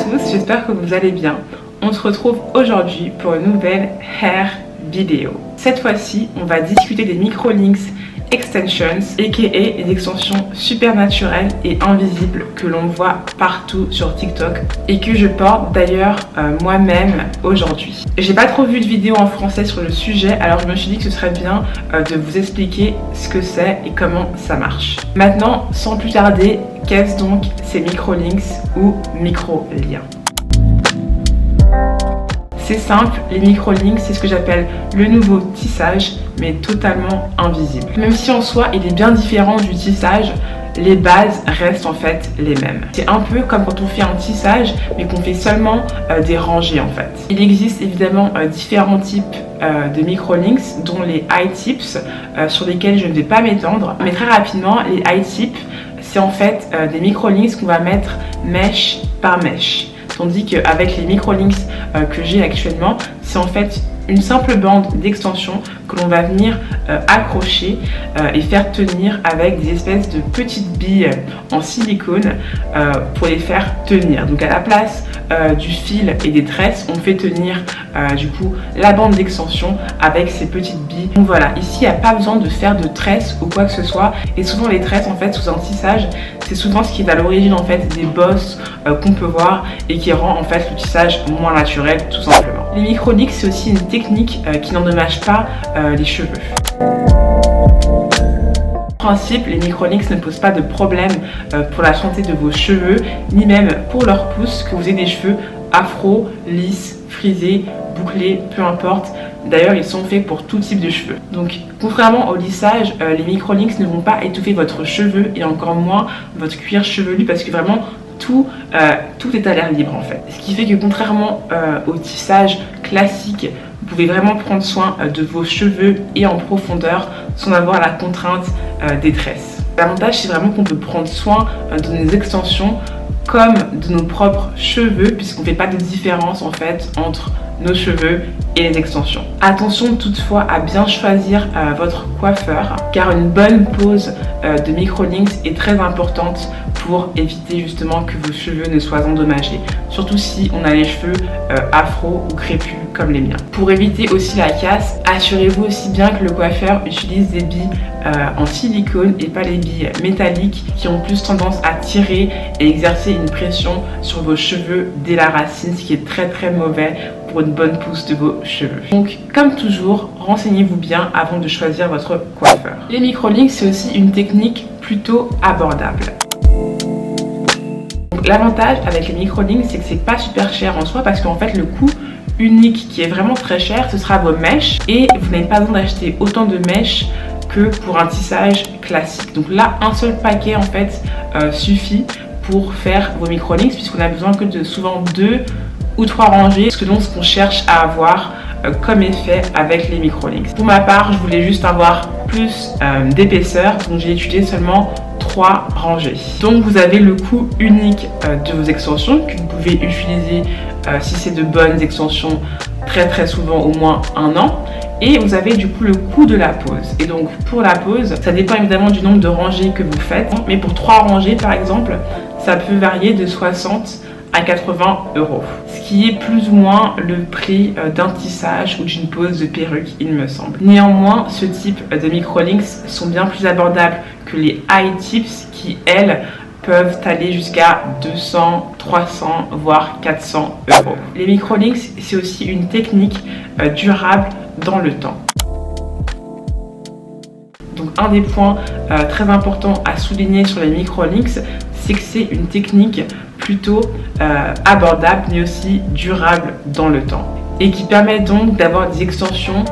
tous, j'espère que vous allez bien. On se retrouve aujourd'hui pour une nouvelle hair vidéo. Cette fois-ci, on va discuter des micro-links extensions, aka des extensions super naturelles et invisibles que l'on voit partout sur TikTok et que je porte d'ailleurs moi-même aujourd'hui. J'ai pas trop vu de vidéo en français sur le sujet, alors je me suis dit que ce serait bien de vous expliquer ce que c'est et comment ça marche. Maintenant, sans plus tarder, qu'est-ce donc ces micro-links ou micro-liens? C'est simple, les micro-links, c'est ce que j'appelle le nouveau tissage, mais totalement invisible. Même si en soi, il est bien différent du tissage, les bases restent en fait les mêmes. C'est un peu comme quand on fait un tissage, mais qu'on fait seulement des rangées en fait. Il existe évidemment différents types de micro-links, dont les eye tips, sur lesquels je ne vais pas m'étendre. Mais très rapidement, les eye tips, c'est en fait des micro-links qu'on va mettre mèche par mèche. Tandis qu'avec les micro-links que j'ai actuellement, c'est en fait une simple bande d'extension que l'on va venir accrocher et faire tenir avec des espèces de petites billes en silicone pour les faire tenir. Donc à la place du fil et des tresses, on fait tenir du coup la bande d'extension avec ces petites billes. Donc voilà, ici il n'y a pas besoin de faire de tresses ou quoi que ce soit. Et souvent les tresses en fait sous un tissage, c'est souvent ce qui est à l'origine en fait des bosses qu'on peut voir et qui rend en fait le tissage moins naturel tout simplement. Les micro-links, c'est aussi une technique qui n'endommage pas les cheveux. En principe, les micro-links ne posent pas de problème pour la santé de vos cheveux, ni même pour leur pousse, que vous ayez des cheveux afro, lisses, frisés, bouclés, peu importe. D'ailleurs, ils sont faits pour tout type de cheveux. Donc, contrairement au lissage, les micro-links ne vont pas étouffer votre cheveu et encore moins votre cuir chevelu parce que vraiment, tout est à l'air libre en fait. Ce qui fait que contrairement au tissage classique, vous pouvez vraiment prendre soin de vos cheveux et en profondeur sans avoir la contrainte des tresses. L'avantage, c'est vraiment qu'on peut prendre soin de nos extensions comme de nos propres cheveux puisqu'on ne fait pas de différence en fait entre nos cheveux et les extensions. Attention toutefois à bien choisir votre coiffeur car une bonne pose de micro-links est très importante pour éviter justement que vos cheveux ne soient endommagés, surtout si on a les cheveux afro ou crépus comme les miens. Pour éviter aussi la casse, assurez-vous aussi bien que le coiffeur utilise des billes en silicone et pas les billes métalliques qui ont plus tendance à tirer et exercer une pression sur vos cheveux dès la racine, ce qui est très très mauvais pour une bonne pousse de vos cheveux. Donc comme toujours, renseignez-vous bien avant de choisir votre coiffeur. Les micro-links, c'est aussi une technique plutôt abordable. L'avantage avec les micro-links, c'est que c'est pas super cher en soi parce qu'en fait le coût unique qui est vraiment très cher, ce sera vos mèches et vous n'avez pas besoin d'acheter autant de mèches que pour un tissage classique. Donc là, un seul paquet en fait suffit pour faire vos micro-links puisqu'on a besoin que de souvent 2 ou 3 rangées, ce qu'on cherche à avoir comme effet avec les micro-links. Pour ma part, je voulais juste avoir plus d'épaisseur, donc j'ai utilisé seulement 3 rangées. Donc vous avez le coût unique de vos extensions que vous pouvez utiliser si c'est de bonnes extensions très souvent au moins 1 an. Et vous avez du coup le coût de la pose. Et donc pour la pose, ça dépend évidemment du nombre de rangées que vous faites. Mais pour 3 rangées par exemple, ça peut varier de 60 à 80 €. Ce qui est plus ou moins le prix d'un tissage ou d'une pose de perruque, il me semble. Néanmoins, ce type de micro-links sont bien plus abordables que les eye tips qui, elles, peuvent aller jusqu'à 200, 300, voire 400 €. Les micro-links, c'est aussi une technique durable dans le temps. Donc un des points très importants à souligner sur les micro-links, c'est que c'est une technique plutôt abordable mais aussi durable dans le temps et qui permet donc d'avoir des extensions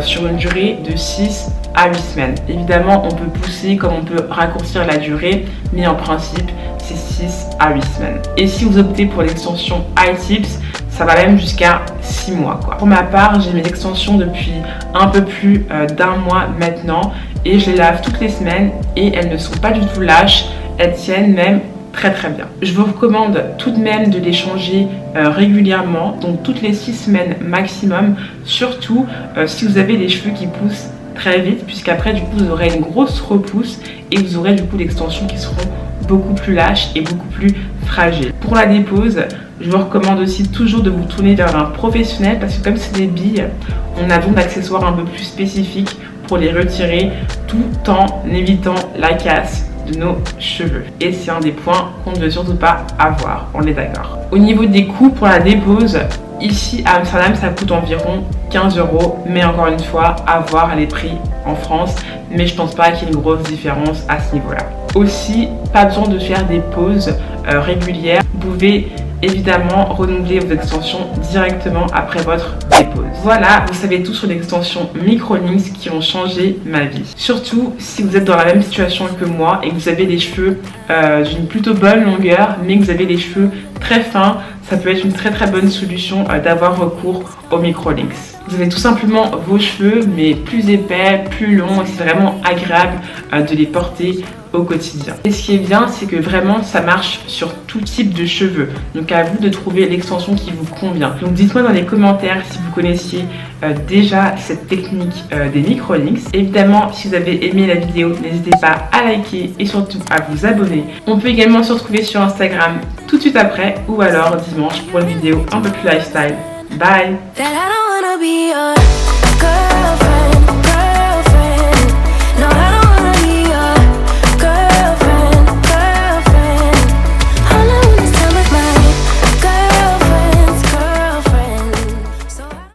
sur une durée de 6 à 8 semaines. Évidemment, on peut pousser comme on peut raccourcir la durée, mais en principe, c'est 6 à 8 semaines. Et si vous optez pour l'extension eye tips, ça va même jusqu'à 6 mois quoi. Pour ma part, j'ai mes extensions depuis un peu plus d'1 mois maintenant et je les lave toutes les semaines et elles ne sont pas du tout lâches, elles tiennent même très bien. Je vous recommande tout de même de les changer régulièrement, donc toutes les 6 semaines maximum, surtout si vous avez les cheveux qui poussent très vite, puisqu'après du coup vous aurez une grosse repousse et vous aurez du coup l'extension qui seront beaucoup plus lâches et beaucoup plus fragile. Pour la dépose, je vous recommande aussi toujours de vous tourner vers un professionnel parce que comme c'est des billes, on a besoin d'accessoires un peu plus spécifiques pour les retirer tout en évitant la casse de nos cheveux. Et c'est un des points qu'on ne veut surtout pas avoir, on est d'accord. Au niveau des coûts pour la dépose, ici à Amsterdam ça coûte environ 15 €, mais encore une fois à voir les prix en France, mais je pense pas qu'il y ait une grosse différence à ce niveau là. Aussi, pas besoin de faire des pauses régulières, vous pouvez évidemment renouveler vos extensions directement après votre dépose. Voilà, vous savez tout sur les extensions Microlynx qui ont changé ma vie. Surtout si vous êtes dans la même situation que moi et que vous avez des cheveux d'une plutôt bonne longueur mais que vous avez des cheveux très fins, ça peut être une très bonne solution d'avoir recours au Microlynx. Vous avez tout simplement vos cheveux mais plus épais, plus longs et c'est vraiment agréable de les porter au quotidien. Et ce qui est bien, c'est que vraiment ça marche sur tout type de cheveux. Donc à vous de trouver l'extension qui vous convient. Donc dites-moi dans les commentaires si vous connaissiez déjà cette technique des Microlynx. Évidemment, si vous avez aimé la vidéo, n'hésitez pas à liker et surtout à vous abonner. On peut également se retrouver sur Instagram tout de suite après ou alors dimanche pour une vidéo un peu plus lifestyle. Bye!